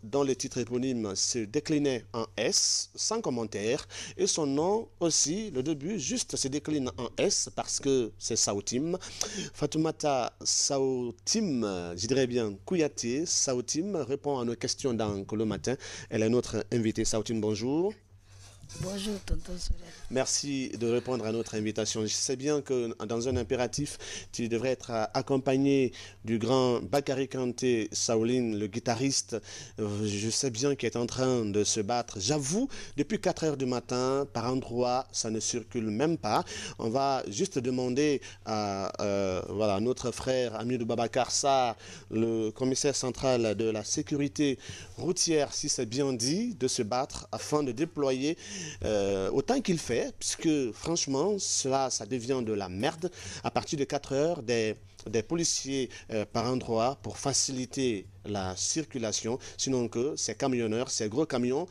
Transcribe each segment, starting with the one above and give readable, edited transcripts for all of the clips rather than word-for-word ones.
dont le titre éponyme se déclinait en S, sans commentaire, et son nom aussi, le début, juste se décline en S parce que c'est Saoutim. Fatoumata Saoutim, je dirais bien Kouyaté, Saoutim répond à nos questions dans le matin. Elle est notre invitée. Saoutim, bonjour. Bonjour, tonton Souley. Merci de répondre à notre invitation. Je sais bien que dans un impératif, tu devrais être accompagné du grand Bakary Kanté Saouline, le guitariste. Je sais bien qu'il est en train de se battre. J'avoue, depuis 4 heures du matin, par endroit, ça ne circule même pas. On va juste demander à voilà, notre frère Amidou Babacar Sarr, le commissaire central de la sécurité routière, si c'est bien dit, de se battre afin de déployer autant qu'il fait, puisque franchement, ça devient de la merde. À partir de 4 heures, des policiers par endroit pour faciliter la circulation, sinon que ces camionneurs, ces gros camions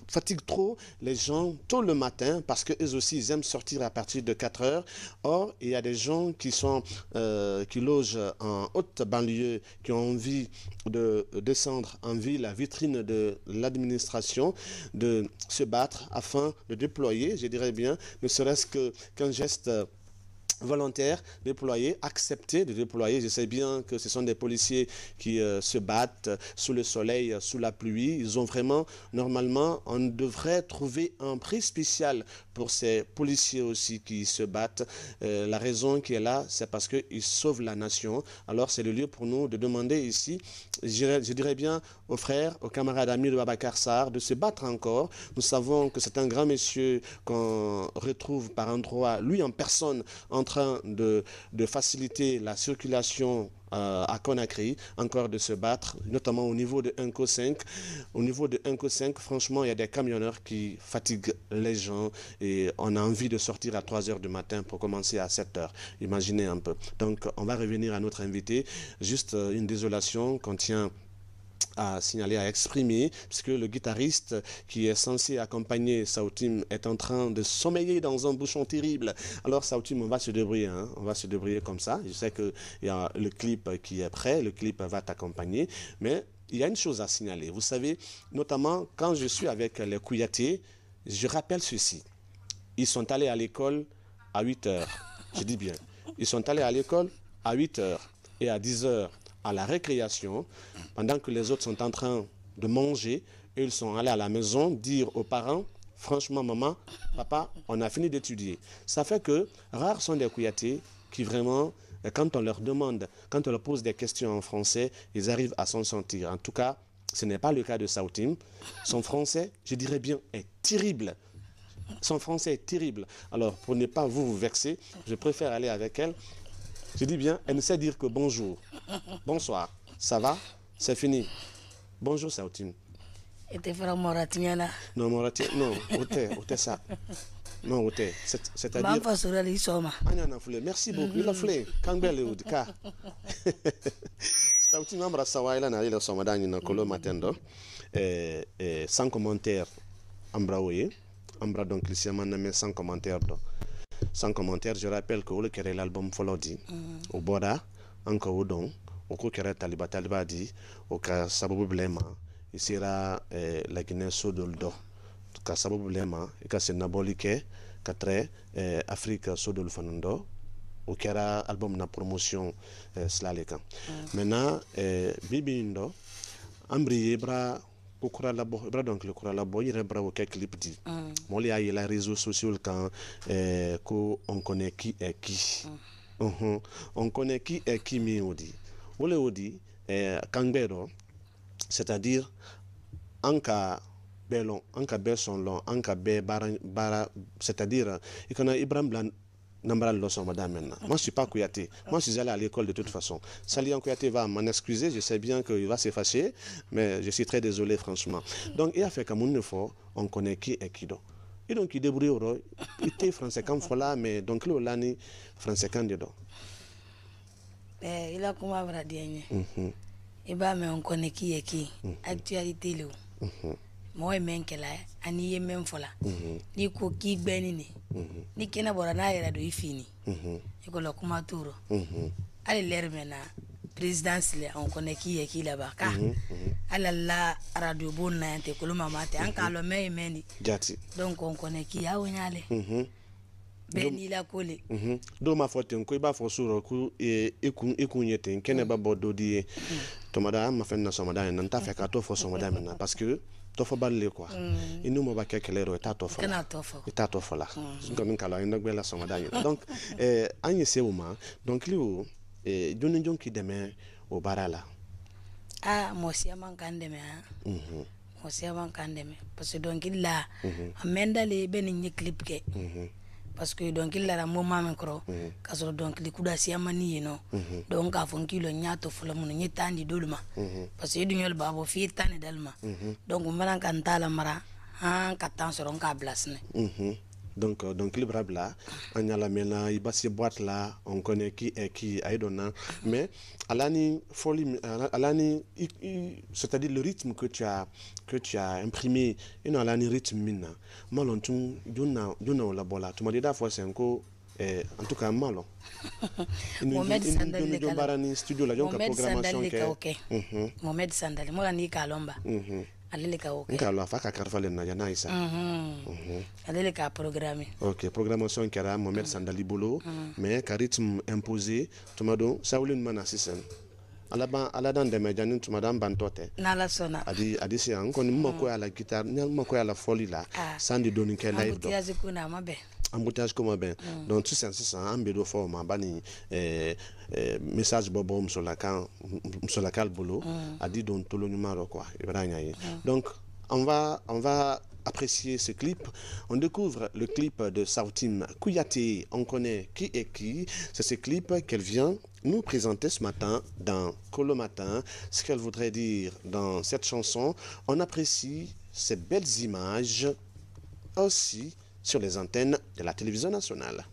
fatiguent trop les gens tôt le matin parce qu'eux aussi ils aiment sortir à partir de 4 heures. Or, il y a des gens qui qui logent en haute banlieue, qui ont envie de descendre en ville, la vitrine de l'administration, de se battre afin de déployer, je dirais bien, ne serait-ce qu'un geste volontaires, déployer, accepter de déployer. Je sais bien que ce sont des policiers qui se battent sous le soleil, sous la pluie. Ils ont vraiment, normalement, on devrait trouver un prix spécial pour ces policiers aussi qui se battent. La raison qui est là, c'est parce qu'ils sauvent la nation. Alors c'est le lieu pour nous de demander ici, je dirais bien aux frères, aux camarades amis de Babacar Sarr, de se battre encore. Nous savons que c'est un grand monsieur qu'on retrouve par endroit, lui en personne, en train de faciliter la circulation à Conakry, encore de se battre, notamment au niveau de Inco 5. Au niveau de Inco 5, franchement, il y a des camionneurs qui fatiguent les gens et on a envie de sortir à 3 heures du matin pour commencer à 7 heures. Imaginez un peu. Donc, on va revenir à notre invité. Juste une désolation qu'on tient à signaler, à exprimer, puisque le guitariste qui est censé accompagner Saoutim est en train de sommeiller dans un bouchon terrible. Alors Saoutim, on va se débrouiller, hein? On va se débrouiller comme ça. Je sais qu'il y a le clip qui est prêt, le clip va t'accompagner, mais il y a une chose à signaler. Vous savez, notamment quand je suis avec les Kouyaté, je rappelle ceci. Ils sont allés à l'école à 8 heures. Je dis bien, ils sont allés à l'école à 8 heures et à 10 heures à la récréation, pendant que les autres sont en train de manger, et ils sont allés à la maison dire aux parents, franchement maman, papa, on a fini d'étudier. Ça fait que rares sont des Kouyaté qui vraiment, quand on leur demande, quand on leur pose des questions en français, ils arrivent à s'en sortir. En tout cas, ce n'est pas le cas de Saoutim. Son français, je dirais bien, est terrible. Son français est terrible. Alors, pour ne pas vous vexer, je préfère aller avec elle. Je dis bien, elle ne sait dire que bonjour, bonsoir, ça va, c'est fini. Bonjour Saoutim. Et t'es frère Moratignana. Non, Moratignana, non, ote ça. Non, ote, c'est-à-dire... Mamfa Souley, il soma. Merci beaucoup, il a foulé. Kambele ou ka. Saoutim ambra sawaila na ile somadani na kolo matendo. Sans commentaire, ambra oye. Ambra donc ici mais sans commentaire do. Sans commentaire, je rappelle que le kere l'album Folodi, au Boda, encore au don, au kere Taliba dit, au cas Sabobu Blema, il sera la Guinée Sodoldo, cas Sabobu Blema, et cas c'est Nabolike, quatre Afrique Sodol Fanando, au kera album na promotion Slaleka. Maintenant, Bibindo, Ambri Ebra, au courant là-bas, donc le courant là-bas, il y a quelques clips dit. Moi, il y a les réseaux sociaux quand on connaît qui est qui. On connaît qui est qui, mais on dit. On dit, Kangbero, c'est-à-dire, en cas belon, en cas besson long, en cas bara, c'est-à-dire, il connaît Ibrahim Blan. Moi, je ne suis pas Kouyaté. Moi, je suis allé à l'école de toute façon. Salian Kouyaté va m'en excuser. Je sais bien qu'il va s'effacer, mais je suis très désolé, franchement. Donc, il a fait comme une fois, on connaît qui est qui. Et donc, il débrouille, il était français comme là, mais donc, là, il est français quand dedans. Il a comment avoir dit. Et bien, mais on connaît qui est qui. Actualité, là. Moi, même que là, ani ye même fola. Ni ko ki benini. Ni kena bora na era do ifini. Iko lo kuma turo. Ali lermena présidence on connaît qui est qui là-bas. Allah radio bon na te koloma mate an kalo me meni. Donc on connaît qui a onyale. Beni la kole. Do ma fote ko iba fo suro ku ekunyete kene ba bodo di tomada ma fenna somada nan ta fe ka to fo somada menna parce que to fo balle quoi. Inu mo ba kekelero eta to fo. Eta to fo la. Comme kala ina gbela somada. Donc anye se uma donc liu joni jonki deme o barala. Ah mo sia man kandeme ha. Mo sia man kandeme parce que donc il la amenda le beni clip ke. Parce que donc il a la moment micro kaso donc li kuda si amani yeno donc a fon kilo nyato fula mun nyetandi dolma parce que dunyol babo fi tane dalma donc manan kan tala mara han katan soron ka blasne donc le brabla anyala mena ibasi boîte là on connaît qui est qui aidona mais alani folie alani c'est-à-dire le rythme que tu as imprimé alani rythme mina malontum juna la bola tu m'as dit fois c'est encore en tout cas malo Mohamed Sandali le barani studio la jonka programmation que Mohamed Sandali mo ni kalomba alele ka okay ngalo afaka karfale na yana isa alele ka programme OK programmation kera Mohamed Sandali bolo mais ka rythme imposé tomado Saoulin manasisen ala dan de mejanin tumadam bantote na la sona adi si an kon mo ko ala guitare mo ko ala folie là sandi doni ke live do embouteillage comme ben donc tout ça ambedo forma bani message bobom sur la cal bolo a dit donc tout le numéro quoi donc on va apprécier ce clip. On découvre le clip de Sautim Kouyaté. On connaît qui est qui. C'est ce clip qu'elle vient nous présenter ce matin dans Colo Matin. Ce qu'elle voudrait dire dans cette chanson. On apprécie ces belles images aussi sur les antennes de la télévision nationale.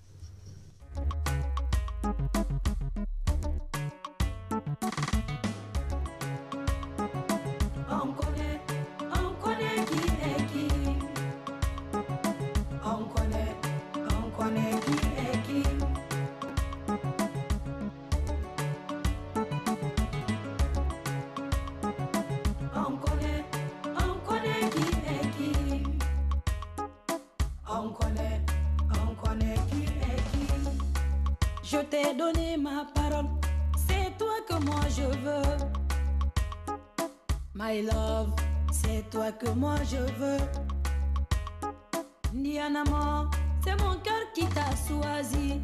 Je t'ai donné ma parole, c'est toi que moi je veux. My love, c'est toi que moi je veux. Nianamo, c'est mon cœur qui t'a choisi.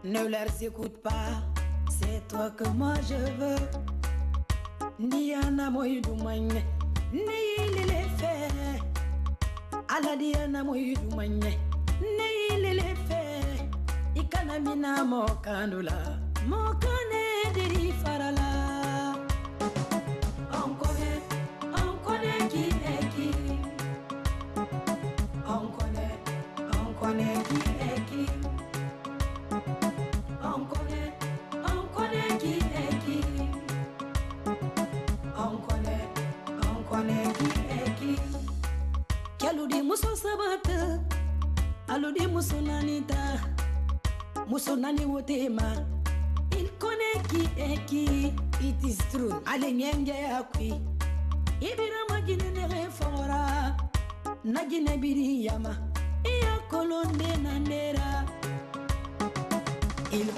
Ne leur écoute pas, c'est toi que moi je veux. Nianamo yudumanye, ni les fait. Ala dianamo yudumanye, ni les fait. Ikana mina mokandula, mokane diri farala. On connaît qui est qui. On connaît qui est qui. On connaît qui est qui. On connaît qui est qui. Kaludi muso sabata, aludi muso nanita. Musonani wotema, il connaît qui est qui. It is true. Ale nyenge akwi. Ibira magine ne fora. Nagine biri yama. Iya kolonde nandera. Il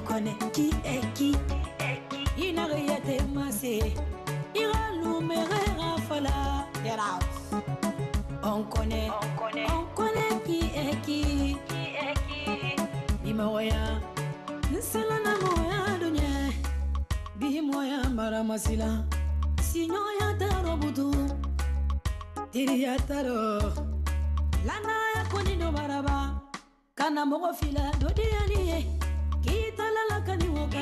connaît qui est qui. Il n'a rien massé. Il a l'oumere rafala. Get out. On connaît qui est qui. Moya, nselana moya dunye, bi moya maramasila, sinyoya taro butu, tiriya taro, lana ya koni do baraba, kana mogo fila do diani, kita lala kani woka,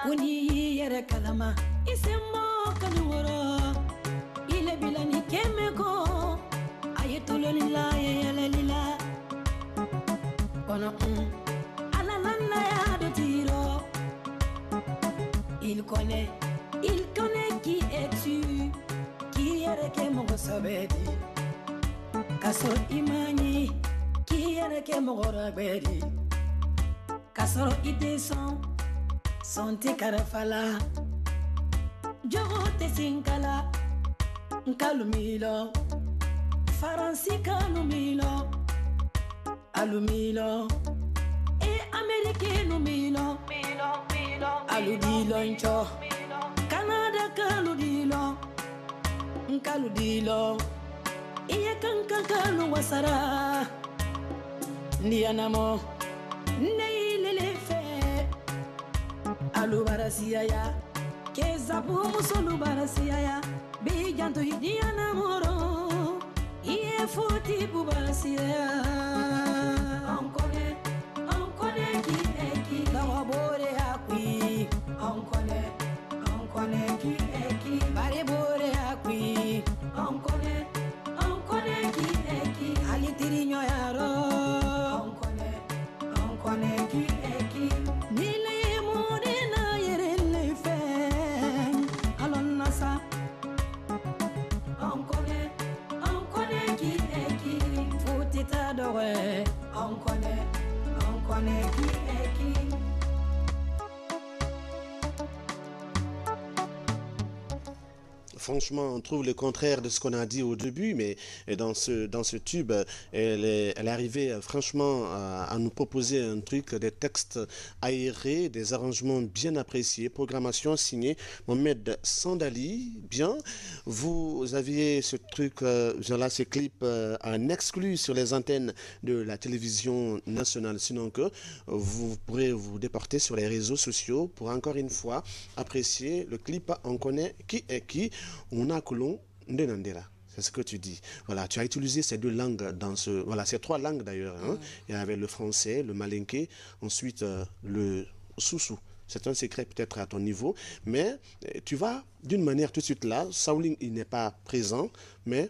kuni yere kalama, isemo kani woro, ile bilani kemeko, ayetolo lila yele lila. Il connaît qui es-tu, qui est que mon sabedi, Kaso imani, qui est que mon rabedi, Kasoro ideson, Sonti karafala Jogo te sinkala Kalumilo Faransi kalumilo Alumilo E Amerike numilo Aludilo incho Canada kaludilo Kaludilo Iye kanka kalu wasara Nianamo Neilele fe Alubarasiya ya Kezabu musolubarasiya ya Bijanto hidiana moro Iye futi bubarasiya Onkone ki eki Dawabore akwi Onkone ki eki Barebore akwi Onkone ki eki Alitirinyo yaro Onkone ki eki Nile morena yerele fe Alon nasa Onkone ki eki Futita dowe Onkone ki eki Franchement, on trouve le contraire de ce qu'on a dit au début, mais dans ce tube, elle est arrivée franchement à nous proposer un truc, des textes aérés, des arrangements bien appréciés, programmation signée Mohamed Sandali. Bien, vous aviez ce truc, ce clip en exclu sur les antennes de la télévision nationale, sinon que vous pourrez vous déporter sur les réseaux sociaux pour encore une fois apprécier le clip. On connaît qui est qui. On a Coulon Ndenandela. C'est ce que tu dis. Voilà, tu as utilisé ces deux langues dans ce... Voilà, ces trois langues d'ailleurs. Hein. Il y avait le français, le malinké, ensuite le soussou. C'est un secret peut-être à ton niveau. Mais tu vas, d'une manière tout de suite là, Saoulin, il n'est pas présent, mais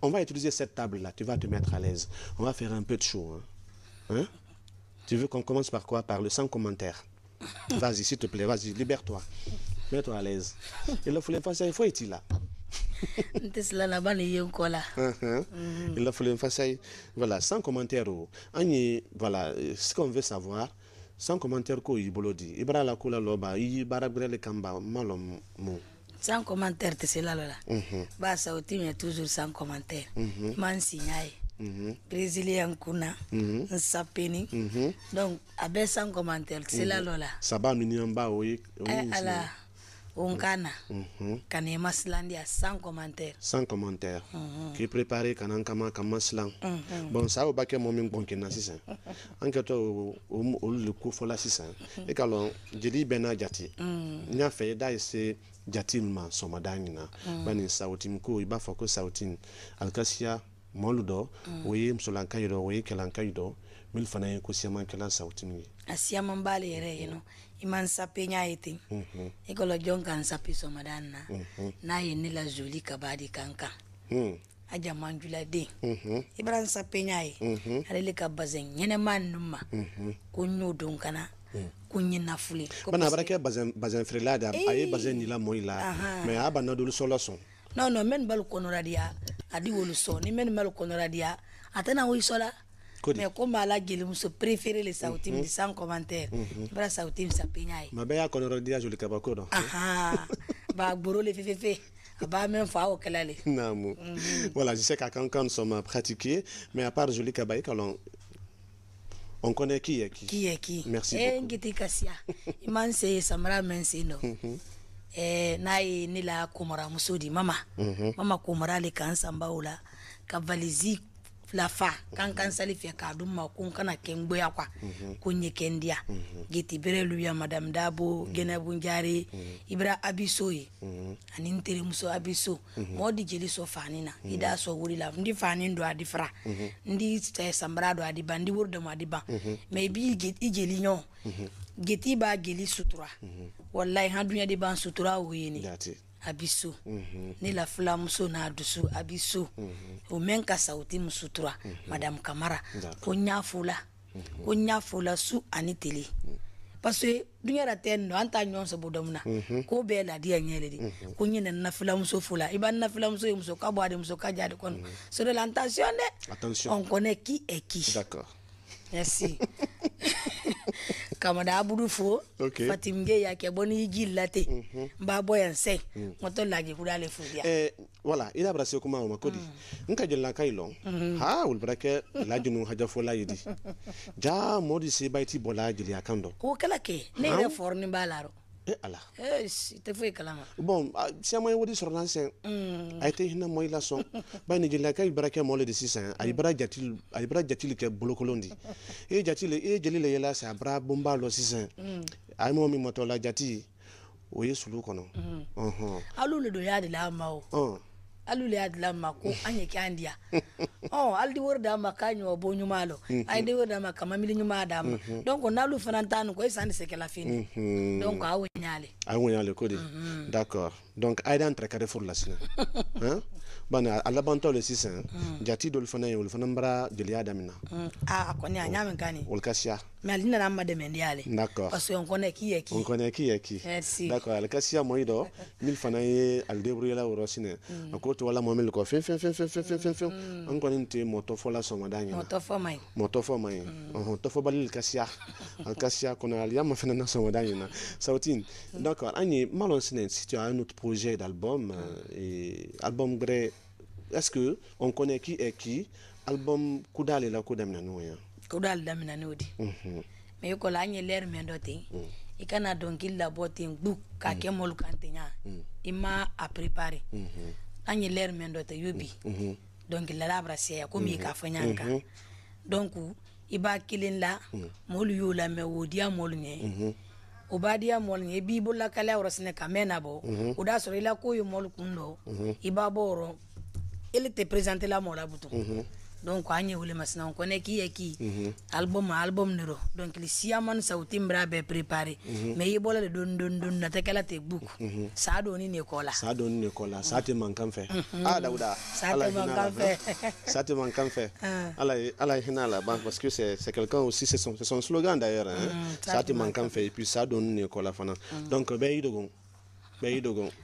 on va utiliser cette table-là. Tu vas te mettre à l'aise. On va faire un peu de show. Hein? Tu veux qu'on commence par quoi? Par le sans commentaire. Vas-y, s'il te plaît, vas-y, libère-toi. Mets-toi à l'aise. Il a fallu faire ça, il faut être là. Il a fallu faire ça. Voilà, sans commentaire. Voilà, ce qu'on veut savoir, sans commentaire, quoi, il bolodi. Ibra la coula loba, il barabre le kamba, malom. Sans commentaire, c'est là. Bah, ça est toujours sans commentaire. Man signai. Brésilien kuna, sapeni. Donc, avec sans commentaire, c'est là. Ça va nous oui. Ala. Onkana, Kanema Slandia sans commentaire. Sans commentaire. Qui préparait Kanankama Kamaslan. Bon, ça au baquet mon bon qui n'a si enquête au le coup for la 600. Et quand je dis Bena Jati, n'y a fait d'ailleurs Jatilma, Somadanina, Banin Sautimko, Iba Foko Sautin, Alcacia, Moludo, oui, Msolankaïdo, oui, Kelankaido, Milfana Kosiaman Kelan Sautimi. Asiaman Bali, Iman sapenya eti. Ekolo jonkan sapi somadana. Na yeni la joli kabadi kanka. Aja manjula de. Ibran sapenya e. Alele kabazen yene man numa. Kunyu dunkana. Kunyi nafuli. Bana barake bazen frela da aye bazen nila moila. Mais aba na dulu solason. Non men balu konoradia adi wolu so ni men balu konoradia atana wi sola. Mais comme à la gueule, je préfère les saoutim sans commentaire. Bra saoutim sa peñaï. Ma belle a connu dia joli kabako non. Bah boro le féfé. Bah même fois au calale. Non. Voilà, je sais qu'à Cancan nous sommes pratiqués, mais à part joli kabaï on connaît qui est qui. Qui est qui. Merci. Ngiti kasia. Iman se samra mensino. Nai ni la komora musudi mama. Mama komora le kansa mbaula kavalizi la fa kan sali fi ka dum ma kun kana kengbo ya kwa kunye kendia giti bere luya madame Dabo gena bunjari ibra abisoyi anin tere muso abiso modi jeli so fanina ida so wuri la ndi fanin do adifra ndi sambra do adi bandi wurdo ma diba maybe giti jeli nyo giti ba geli sutura wallahi ha dunya di ban sutura wuyini abiso ni la flamuso na dusu abiso o menka sauti musutura madame Kamara konya fula su aniteli parce que dunya la tenno anta nyon so bodomna ko be la dia nyele di konya na flamuso fula iban na flamuso muso ka boade muso ka jade kon so de l'attention on connaît qui est qui. D'accord. Merci. kamada abudu fo fatimge ya ke boni jillate mba boyan se moto lagi kudale fudia voilà il a brassé kuma o makodi nka jella kailo ha ul brake lajinu haja fo la yidi ja modi se bayti bola jili akando ko kala ke ne re forni balaro ala te foi kalama bon si amoy wodi sur l'ancien ayte hina moy la son bayni jella kay brake mo le de 600 ay bra jatil ke blokolondi e jatil e jeli le yela sa bra bomba lo 600 ay mo mi moto la jati o yesulu kono alu le do yadi la mawo alu le yadi la mako anye kandia aldi worda makanyo bonyu malo ay de worda makama mili nyuma dama donc on alu fanantanu ko isani sekela fini donc awo nyale kodi d'accord donc ay dan très carré for la sina bana ala banto le 600 jati dol fana yul fana mbra jeli adamina ko nya nyame kani ol kasia mais alina na ma de mendiale d'accord parce qu'on connaît qui est qui merci d'accord al kasia moido mil fana ye al debrouiller la rosine ko to wala momel ko fin on connait moto fo la soma danya moto fo mai to fo balil kasia al kasia kona al yama fana na soma danya sautin d'accord ani malon sine si tu as un autre projet d'album et album gré est-ce que on connaît qui est qui album kudale la kudamna noya kudal damina nodi mais ko la nye ler mendote ikana donkil la botin buk ka kemol kantenya ima a préparer anye ler mendote yobi donc la labra se ko mi ka fanyanka donc iba kilin la molu yo la me wodia molu nye obadia mol nye bibo la kala orosne kamena bo oda so ila ko yo mol kundo iba boro il te présenter la mola bouton donc anye wule masna on connaît qui est qui album nero donc li siaman sauti mbra be préparé mais yebola le don na tekala te book sa do ni Nicola ça te manque en fait Daouda ça te manque en fait ala hinala parce que c'est quelqu'un aussi c'est son slogan d'ailleurs ça te manque en fait et puis ça donne Nicola fana donc beyidogon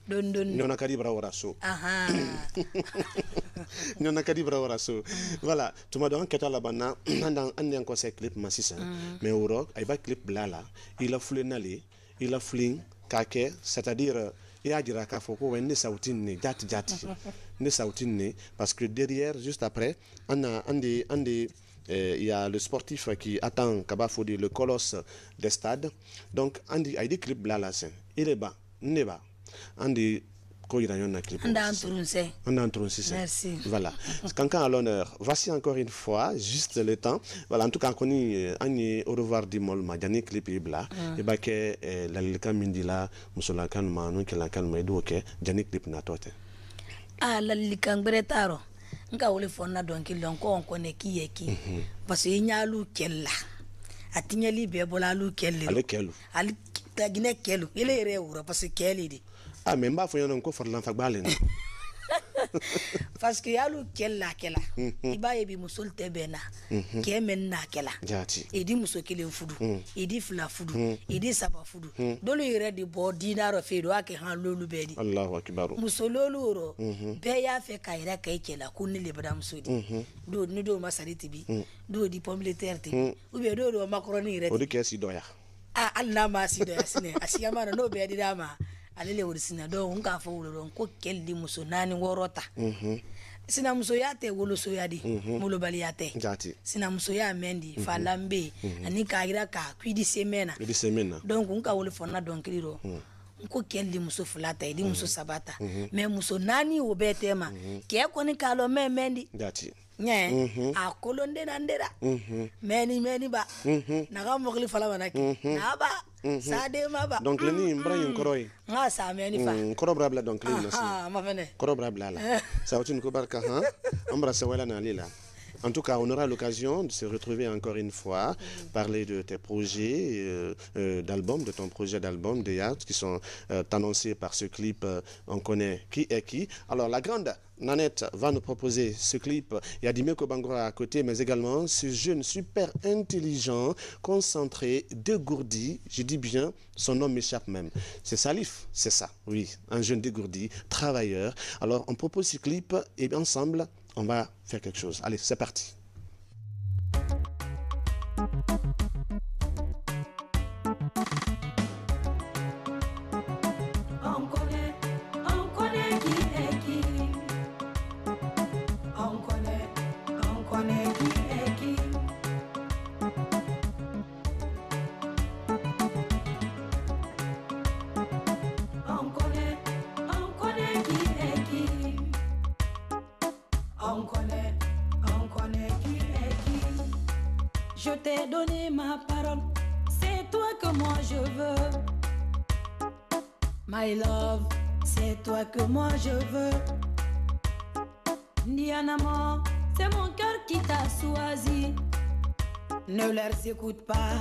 don nyona kadibra waraso nyona kadibra waraso voilà tu m'as donné que la bana andan ko se clip masisa mais uro ay ba clip blala il a foulé nali il a fling kake c'est-à-dire il a dira ka foko wen ni sautin ni jati ni sautin ni parce que derrière juste après on a il y a le sportif qui attend Kabafodi, le colosse des stades. Donc, Andy a dit clip blala, il est bas, neba. Andy, quand il y a un clip. Merci. Voilà. Quelqu'un à l'honneur. Voici encore une fois, juste le temps. Voilà, en tout cas, on est au revoir d'Imol, Madjani clip et bla. Et bah, que la Lilka Mindila, Moussula Kalma, nous qui la calme et donc, Jani clip na tote. La Lilka Bretaro. Nga wole fonna donc il ko on connaît qui est qui parce que nyalu kella atinyali be bola lu kelle ali tagine kelu ile reuro parce que kelli di mais mba fo yon ko forlan fa balen parce que yalu kella iba yebi musul tebena kemen na kella edi musokile fudu edi fla fudu edi saba fudu dolo yire di bo dinaro fe do ake han lolu bedi Allahu akbar musololu ro be ya fe kaira kai kella kunni le badam sudi do ni do masariti bi do di pomme de terre ti ou bien do macaroni re o di kesi doya Allah ma si doya sine asiyama no be di dama alele worisina do unka fo wolo ko kelli muso nani worota sina muso yate wolo so yadi mulo bali yate sina muso ya mendi falambe ani kaira ka kwidi semena donc unka wolo fona donc liro ko kelli muso fulata idi muso sabata mais muso nani obetema ke ko ni kalo mendi nye a kolonde nandera meni ba na ga mogli fala manaki na ba sa de ma ba donc le ni mbrayin koroy nga sa meni fa korobrabla donc le nasi ma fene korobrabla la ça utine ko barka ambra se wala na lila. En tout cas, on aura l'occasion de se retrouver encore une fois, parler de tes projets d'album, de ton projet d'album, des arts qui sont annoncés par ce clip. On connaît qui est qui. Alors, la grande Nanette va nous proposer ce clip. Il y a Dimeko Bangura à côté, mais également ce jeune super intelligent, concentré, dégourdi. Je dis bien, son nom m'échappe même. C'est Salif, c'est ça, oui. Un jeune dégourdi, travailleur. Alors, on propose ce clip et ensemble, on va faire quelque chose. Allez, c'est parti. Je t'ai donné ma parole, c'est toi que moi je veux. My love, c'est toi que moi je veux. Nianamo, c'est mon cœur qui t'a choisi. Ne leur écoute pas,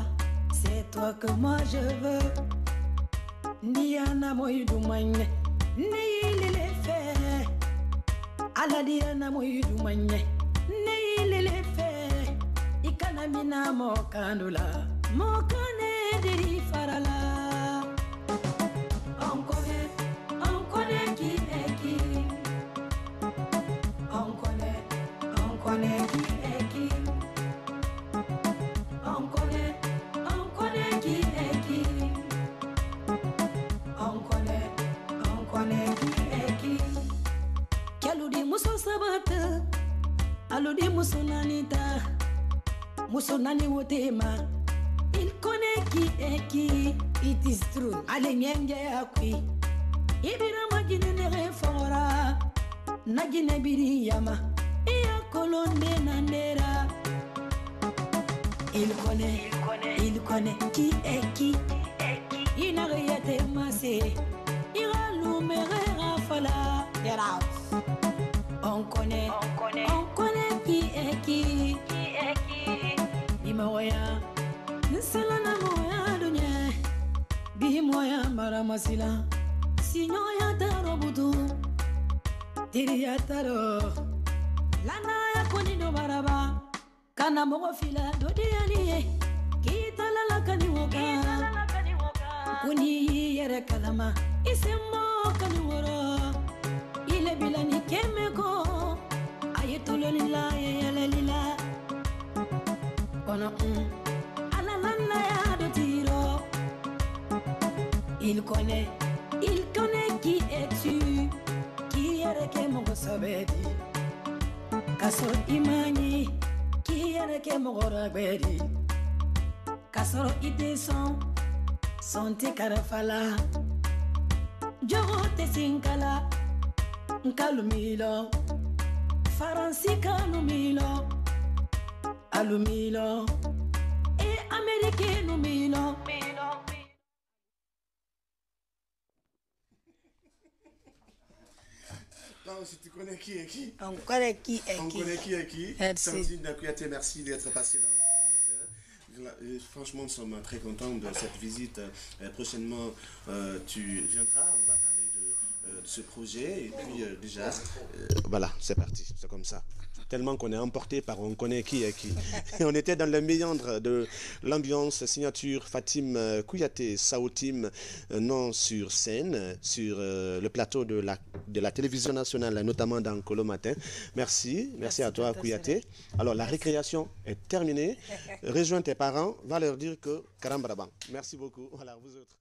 c'est toi que moi je veux. Nianamo idumane, ni les fait. Aladianamo idumane, ni les fait. Ikanamina mo kandula, mo kane diri farala. On connaît qui est qui. On connaît qui est qui. On connaît qui est qui. On connaît qui est qui. Kaludi muso sabata, aludi muso nanita, muso nani wotema. Il connaît qui est qui. It is true. Ale nyenge akwi. Ibira magine ne fora. Nagine biri yama. Iya kolonde nandera. Il connaît qui est qui. Il n'a rien massé. Il a l'ouméré rafala. Get out. On connaît qui est qui. Imaoya. Nselana moya dunya. Bi moya maramasila. Sinyoya tarobutu. Tiriya taro. Lana ya koni do baraba. Kana mogo fila do diani. Kita lala kani woka. Kuni yere kalama. Isemo kani woro. Ile bilani kemeko. Ayetolo lila yele lila. Ono alalana ya do tiro. Il connaît qui es-tu. Qui est que mon sabedi. Kaso imani. Qui est que mon rabedi. Kasoro ite son te karafala. Jogo te sinkala. Nkalumilo. Faransi kalumilo. Alumilo. Et américain numilo. Non, si tu connais qui est qui. On connaît qui est qui. On connaît qui est qui. Merci. Sandrine Kouyaté, merci d'être passée dans le matin. Franchement, nous sommes très contents de cette visite. Prochainement, tu viendras. On va parler de ce projet. Et puis, déjà, voilà, c'est parti. C'est comme ça. Tellement qu'on est emporté par on connaît qui est qui. Et on était dans le méandre de l'ambiance signature Fatim Kouyaté Saoutim, non sur scène, sur le plateau de la télévision nationale, notamment dans Colo Matin. Merci à toi Kouyaté. Alors la récréation est terminée. Rejoins tes parents, va leur dire que Karambarabam. Merci beaucoup. Voilà, vous autres.